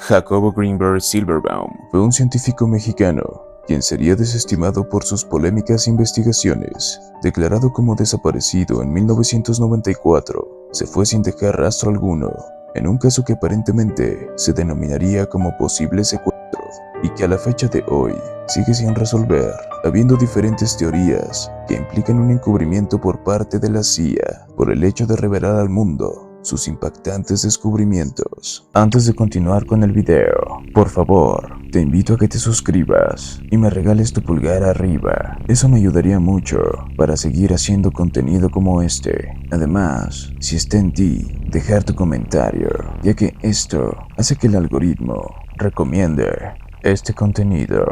Jacobo Greenberg Silverbaum fue un científico mexicano, quien sería desestimado por sus polémicas investigaciones. Declarado como desaparecido en 1994, se fue sin dejar rastro alguno, en un caso que aparentemente se denominaría como posible secuestro, y que a la fecha de hoy sigue sin resolver, habiendo diferentes teorías que implican un encubrimiento por parte de la CIA por el hecho de revelar al mundo sus impactantes descubrimientos. Antes de continuar con el video, por favor, te invito a que te suscribas y me regales tu pulgar arriba. Eso me ayudaría mucho para seguir haciendo contenido como este. Además, si está en ti, dejar tu comentario, ya que esto hace que el algoritmo recomiende este contenido.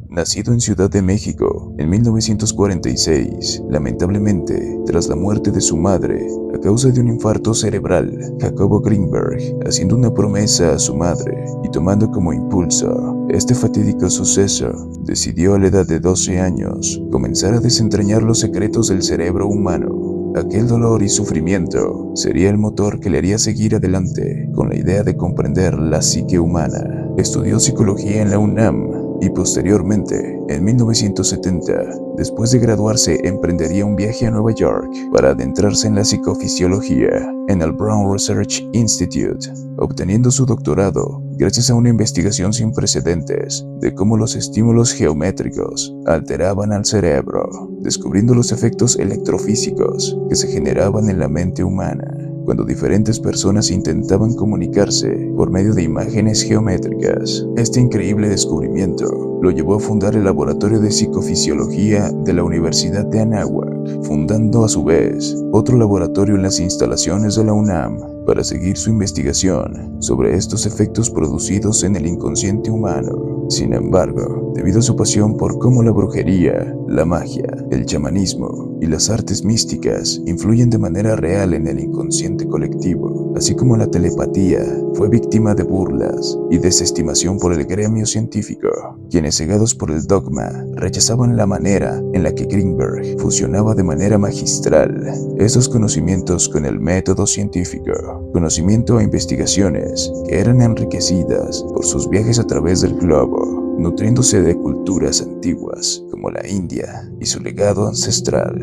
Nacido en Ciudad de México en 1946, lamentablemente, tras la muerte de su madre, a causa de un infarto cerebral, Jacobo Greenberg, haciendo una promesa a su madre y tomando como impulso este fatídico suceso, decidió a la edad de 12 años comenzar a desentrañar los secretos del cerebro humano. Aquel dolor y sufrimiento sería el motor que le haría seguir adelante con la idea de comprender la psique humana. Estudió psicología en la UNAM y posteriormente, en 1970, después de graduarse, emprendería un viaje a Nueva York para adentrarse en la psicofisiología en el Brown Research Institute, obteniendo su doctorado gracias a una investigación sin precedentes de cómo los estímulos geométricos alteraban al cerebro, descubriendo los efectos electrofísicos que se generaban en la mente humana cuando diferentes personas intentaban comunicarse por medio de imágenes geométricas. Este increíble descubrimiento lo llevó a fundar el Laboratorio de Psicofisiología de la Universidad de Anáhuac, fundando a su vez otro laboratorio en las instalaciones de la UNAM para seguir su investigación sobre estos efectos producidos en el inconsciente humano. Sin embargo, debido a su pasión por cómo la brujería, la magia, el chamanismo y las artes místicas influyen de manera real en el inconsciente colectivo, así como la telepatía, fue víctima de burlas y desestimación por el gremio científico, quienes cegados por el dogma rechazaban la manera en la que Greenberg fusionaba de manera magistral esos conocimientos con el método científico, conocimiento e investigaciones que eran enriquecidas por sus viajes a través del globo, nutriéndose de culturas antiguas como la India y su legado ancestral.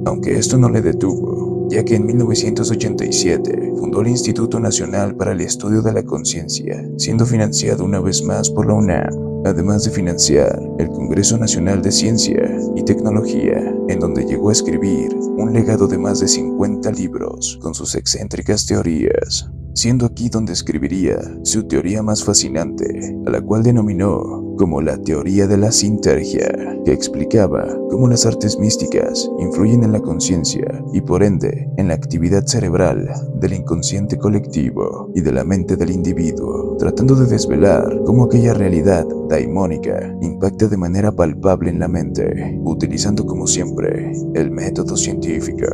Aunque esto no le detuvo, ya que en 1987 fundó el Instituto Nacional para el Estudio de la Conciencia, siendo financiado una vez más por la UNAM, además de financiar el Congreso Nacional de Ciencia y Tecnología, en donde llegó a escribir un legado de más de 50 libros con sus excéntricas teorías, siendo aquí donde escribiría su teoría más fascinante, a la cual denominó como la teoría de la sintergia, que explicaba cómo las artes místicas influyen en la conciencia y por ende en la actividad cerebral del inconsciente colectivo y de la mente del individuo, tratando de desvelar cómo aquella realidad daimónica impacta de manera palpable en la mente, utilizando como siempre el método científico.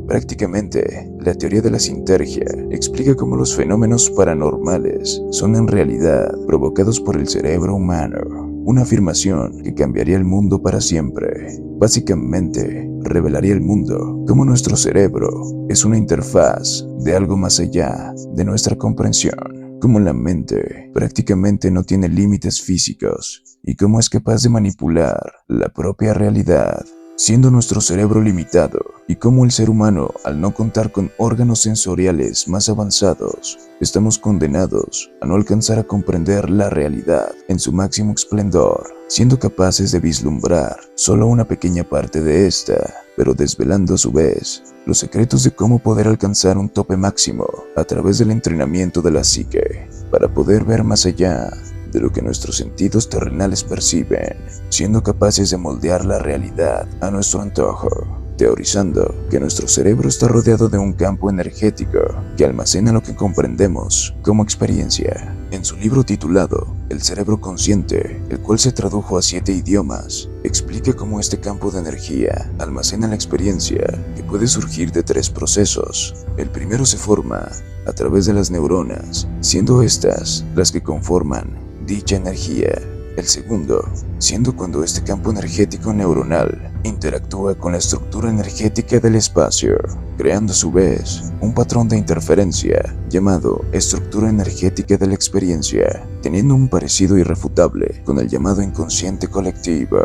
Prácticamente, la teoría de la sintergia explica cómo los fenómenos paranormales son en realidad provocados por el cerebro humano, una afirmación que cambiaría el mundo para siempre. Básicamente, revelaría al mundo cómo nuestro cerebro es una interfaz de algo más allá de nuestra comprensión, cómo la mente prácticamente no tiene límites físicos y cómo es capaz de manipular la propia realidad, siendo nuestro cerebro limitado, y cómo el ser humano, al no contar con órganos sensoriales más avanzados, estamos condenados a no alcanzar a comprender la realidad en su máximo esplendor, siendo capaces de vislumbrar solo una pequeña parte de esta, pero desvelando a su vez los secretos de cómo poder alcanzar un tope máximo a través del entrenamiento de la psique, para poder ver más allá de lo que nuestros sentidos terrenales perciben, siendo capaces de moldear la realidad a nuestro antojo, teorizando que nuestro cerebro está rodeado de un campo energético que almacena lo que comprendemos como experiencia. En su libro titulado El cerebro consciente, el cual se tradujo a 7 idiomas, explica cómo este campo de energía almacena la experiencia, que puede surgir de 3 procesos. El primero se forma a través de las neuronas, siendo estas las que conforman dicha energía. El segundo, siendo cuando este campo energético neuronal interactúa con la estructura energética del espacio, creando a su vez un patrón de interferencia llamado estructura energética de la experiencia, teniendo un parecido irrefutable con el llamado inconsciente colectivo,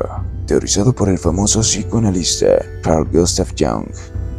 teorizado por el famoso psicoanalista Carl Gustav Jung.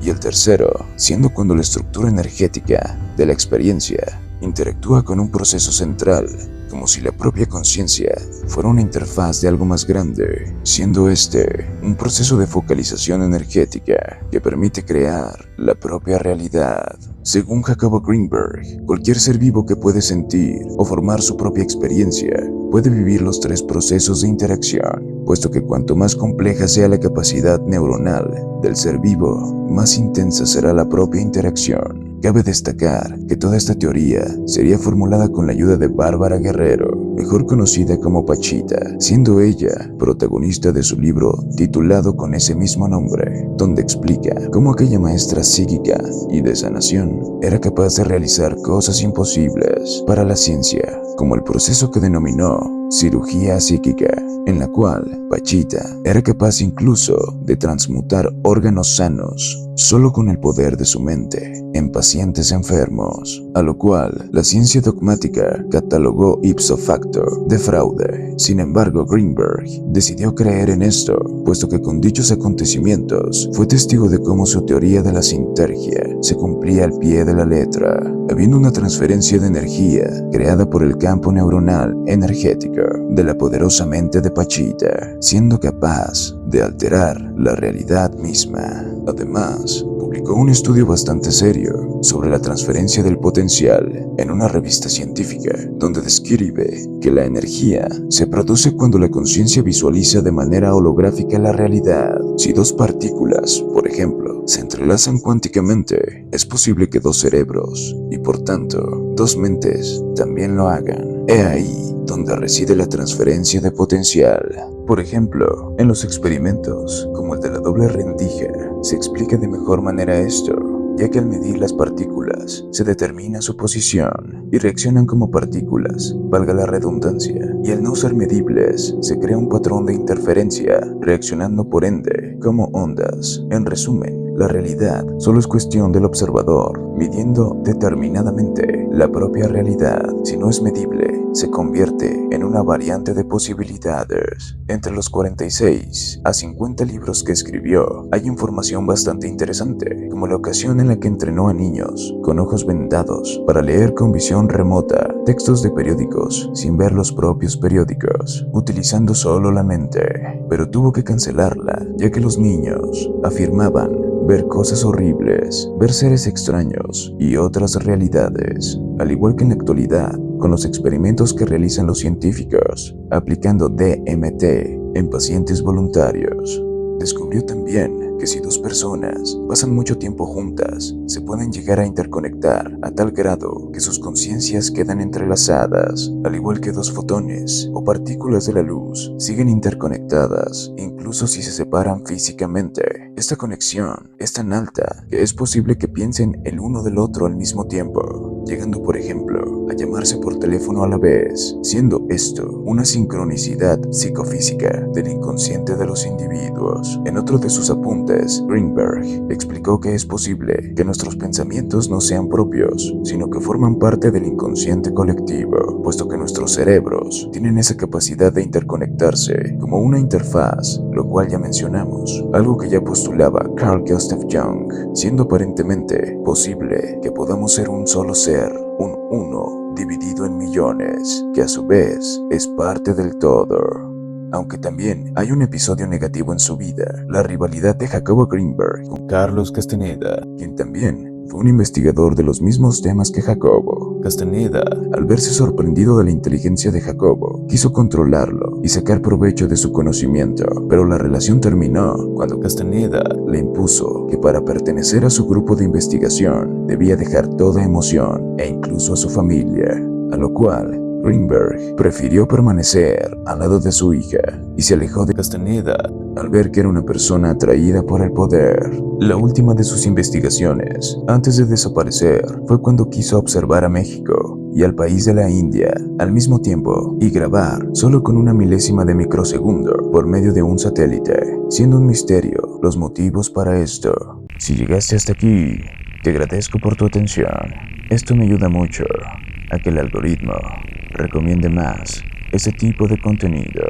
Y el tercero, siendo cuando la estructura energética de la experiencia interactúa con un proceso central, como si la propia conciencia fuera una interfaz de algo más grande, siendo este un proceso de focalización energética que permite crear la propia realidad. Según Jacobo Greenberg, cualquier ser vivo que puede sentir o formar su propia experiencia puede vivir los tres procesos de interacción, puesto que cuanto más compleja sea la capacidad neuronal del ser vivo, más intensa será la propia interacción. Cabe destacar que toda esta teoría sería formulada con la ayuda de Bárbara Guerrero, mejor conocida como Pachita, siendo ella protagonista de su libro titulado con ese mismo nombre, donde explica cómo aquella maestra psíquica y de sanación era capaz de realizar cosas imposibles para la ciencia, como el proceso que denominó cirugía psíquica, en la cual Pachita era capaz incluso de transmutar órganos sanos solo con el poder de su mente en pacientes enfermos, a lo cual la ciencia dogmática catalogó ipso facto de fraude. Sin embargo, Greenberg decidió creer en esto, puesto que con dichos acontecimientos fue testigo de cómo su teoría de la sintergia se cumplía al pie de la letra, habiendo una transferencia de energía creada por el campo neuronal energético de la poderosa mente de Pachita, siendo capaz de alterar la realidad misma. Además, publicó un estudio bastante serio sobre la transferencia del potencial en una revista científica, donde describe que la energía se produce cuando la conciencia visualiza de manera holográfica la realidad. Si dos partículas, por ejemplo, se entrelazan cuánticamente, es posible que dos cerebros, y por tanto, dos mentes, también lo hagan. He ahí donde reside la transferencia de potencial. Por ejemplo, en los experimentos, como el de la doble rendija, se explica de mejor manera esto, ya que al medir las partículas se determina su posición y reaccionan como partículas, valga la redundancia, y al no ser medibles se crea un patrón de interferencia, reaccionando por ende como ondas. En resumen, la realidad solo es cuestión del observador, midiendo determinadamente la propia realidad. Si no es medible, se convierte en una variante de posibilidades. Entre los 46 a 50 libros que escribió, hay información bastante interesante, como la ocasión en la que entrenó a niños con ojos vendados para leer con visión remota textos de periódicos sin ver los propios periódicos, utilizando solo la mente, pero tuvo que cancelarla, ya que los niños afirmaban ver cosas horribles, ver seres extraños y otras realidades, al igual que en la actualidad, con los experimentos que realizan los científicos, aplicando DMT en pacientes voluntarios. Descubrió también que si dos personas pasan mucho tiempo juntas, se pueden llegar a interconectar a tal grado que sus conciencias quedan entrelazadas, al igual que dos fotones o partículas de la luz siguen interconectadas, incluso si se separan físicamente. Esta conexión es tan alta que es posible que piensen el uno del otro al mismo tiempo, llegando por ejemplo a llamarse por teléfono a la vez, siendo esto una sincronicidad psicofísica del inconsciente de los individuos. En otro de sus apuntes, Greenberg explicó que es posible que nuestros pensamientos no sean propios, sino que forman parte del inconsciente colectivo, puesto que nuestros cerebros tienen esa capacidad de interconectarse como una interfaz, lo cual ya mencionamos, algo que ya postulaba Carl Gustav Jung, siendo aparentemente posible que podamos ser un solo ser, un uno dividido en millones, que a su vez es parte del todo. Aunque también hay un episodio negativo en su vida, la rivalidad de Jacobo Greenberg con Carlos Castaneda, quien también fue un investigador de los mismos temas que Jacobo. Castaneda, al verse sorprendido de la inteligencia de Jacobo, quiso controlarlo y sacar provecho de su conocimiento, pero la relación terminó cuando Castaneda le impuso que para pertenecer a su grupo de investigación debía dejar toda emoción e incluso a su familia, a lo cual Greenberg prefirió permanecer al lado de su hija y se alejó de Castaneda al ver que era una persona atraída por el poder. La última de sus investigaciones, antes de desaparecer, fue cuando quiso observar a México y al país de la India al mismo tiempo y grabar solo con una milésima de microsegundo por medio de un satélite, siendo un misterio los motivos para esto. Si llegaste hasta aquí, te agradezco por tu atención. Esto me ayuda mucho a que el algoritmo recomiende más este tipo de contenido.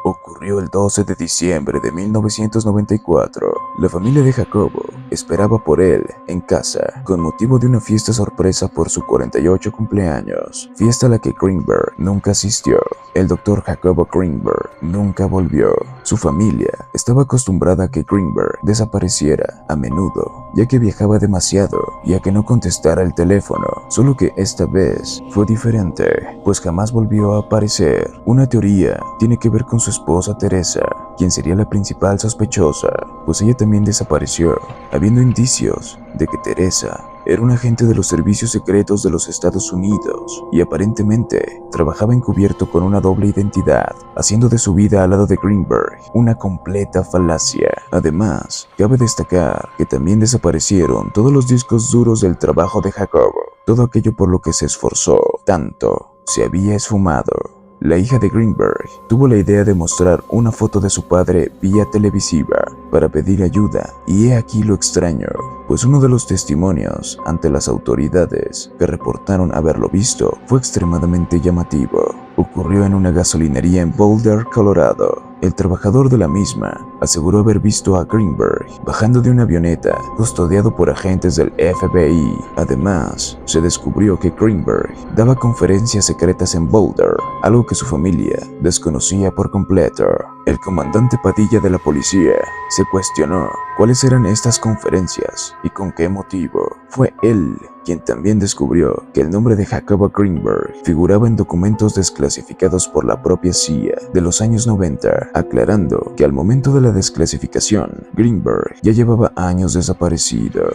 Ocurrió el 12 de diciembre de 1994. La familia de Jacobo esperaba por él en casa con motivo de una fiesta sorpresa por su 48 cumpleaños, fiesta a la que Greenberg nunca asistió. El doctor Jacobo Greenberg nunca volvió. Su familia estaba acostumbrada a que Greenberg desapareciera a menudo, ya que viajaba demasiado y a que no contestara el teléfono, solo que esta vez fue diferente, pues jamás volvió a aparecer. Una teoría tiene que ver con su esposa Teresa, quien sería la principal sospechosa, pues ella también desapareció, habiendo indicios de que Teresa era un agente de los servicios secretos de los Estados Unidos y aparentemente trabajaba encubierto con una doble identidad, haciendo de su vida al lado de Greenberg una completa falacia. Además, cabe destacar que también desaparecieron todos los discos duros del trabajo de Jacobo. Todo aquello por lo que se esforzó tanto se había esfumado. La hija de Greenberg tuvo la idea de mostrar una foto de su padre vía televisiva para pedir ayuda, y he aquí lo extraño, pues uno de los testimonios ante las autoridades que reportaron haberlo visto fue extremadamente llamativo. Ocurrió en una gasolinería en Boulder, Colorado. El trabajador de la misma aseguró haber visto a Greenberg bajando de una avioneta custodiado por agentes del FBI. Además, se descubrió que Greenberg daba conferencias secretas en Boulder, algo que su familia desconocía por completo. El comandante Padilla de la policía se cuestionó cuáles eran estas conferencias y con qué motivo. Fue él quien también descubrió que el nombre de Jacobo Greenberg figuraba en documentos desclasificados por la propia CIA de los años 90, aclarando que al momento de la desclasificación, Greenberg ya llevaba años desaparecido.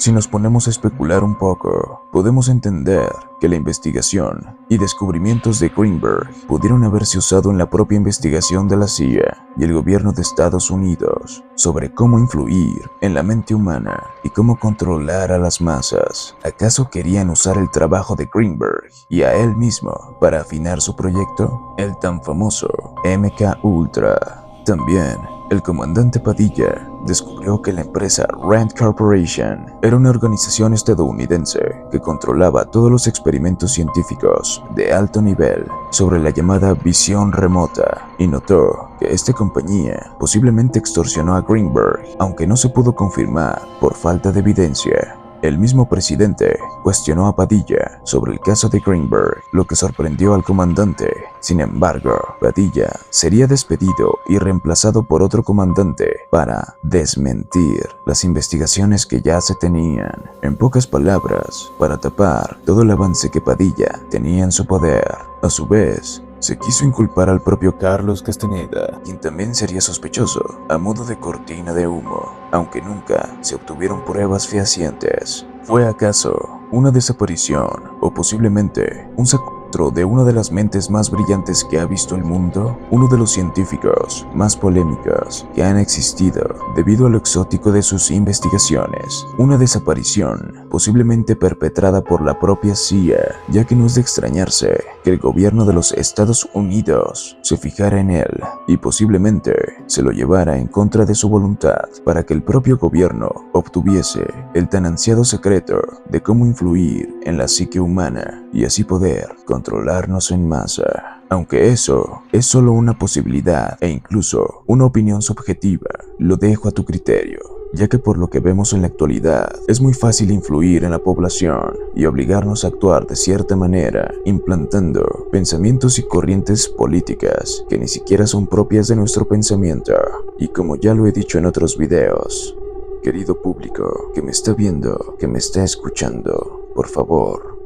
Si nos ponemos a especular un poco, podemos entender que la investigación y descubrimientos de Greenberg pudieron haberse usado en la propia investigación de la CIA y el gobierno de Estados Unidos sobre cómo influir en la mente humana y cómo controlar a las masas. ¿Acaso querían usar el trabajo de Greenberg y a él mismo para afinar su proyecto? El tan famoso MK Ultra. También, el comandante Padilla descubrió que la empresa Rand Corporation era una organización estadounidense que controlaba todos los experimentos científicos de alto nivel sobre la llamada visión remota, y notó que esta compañía posiblemente extorsionó a Greenberg, aunque no se pudo confirmar por falta de evidencia. El mismo presidente cuestionó a Padilla sobre el caso de Greenberg, lo que sorprendió al comandante. Sin embargo, Padilla sería despedido y reemplazado por otro comandante para desmentir las investigaciones que ya se tenían. En pocas palabras, para tapar todo el avance que Padilla tenía en su poder. A su vez, se quiso inculpar al propio Carlos Castaneda, quien también sería sospechoso, a modo de cortina de humo, aunque nunca se obtuvieron pruebas fehacientes. ¿Fue acaso una desaparición o posiblemente un secuestro de una de las mentes más brillantes que ha visto el mundo? Uno de los científicos más polémicos que han existido debido a lo exótico de sus investigaciones. Una desaparición posiblemente perpetrada por la propia CIA, ya que no es de extrañarse que el gobierno de los Estados Unidos se fijara en él y posiblemente se lo llevara en contra de su voluntad para que el propio gobierno obtuviese el tan ansiado secreto de cómo influir en la psique humana y así poder controlarnos en masa. Aunque eso es solo una posibilidad e incluso una opinión subjetiva, lo dejo a tu criterio, ya que por lo que vemos en la actualidad es muy fácil influir en la población y obligarnos a actuar de cierta manera, implantando pensamientos y corrientes políticas que ni siquiera son propias de nuestro pensamiento. Y como ya lo he dicho en otros videos, querido público que me está viendo, que me está escuchando, por favor,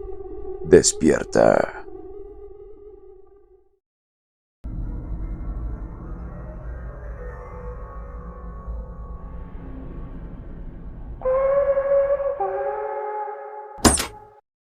despierta.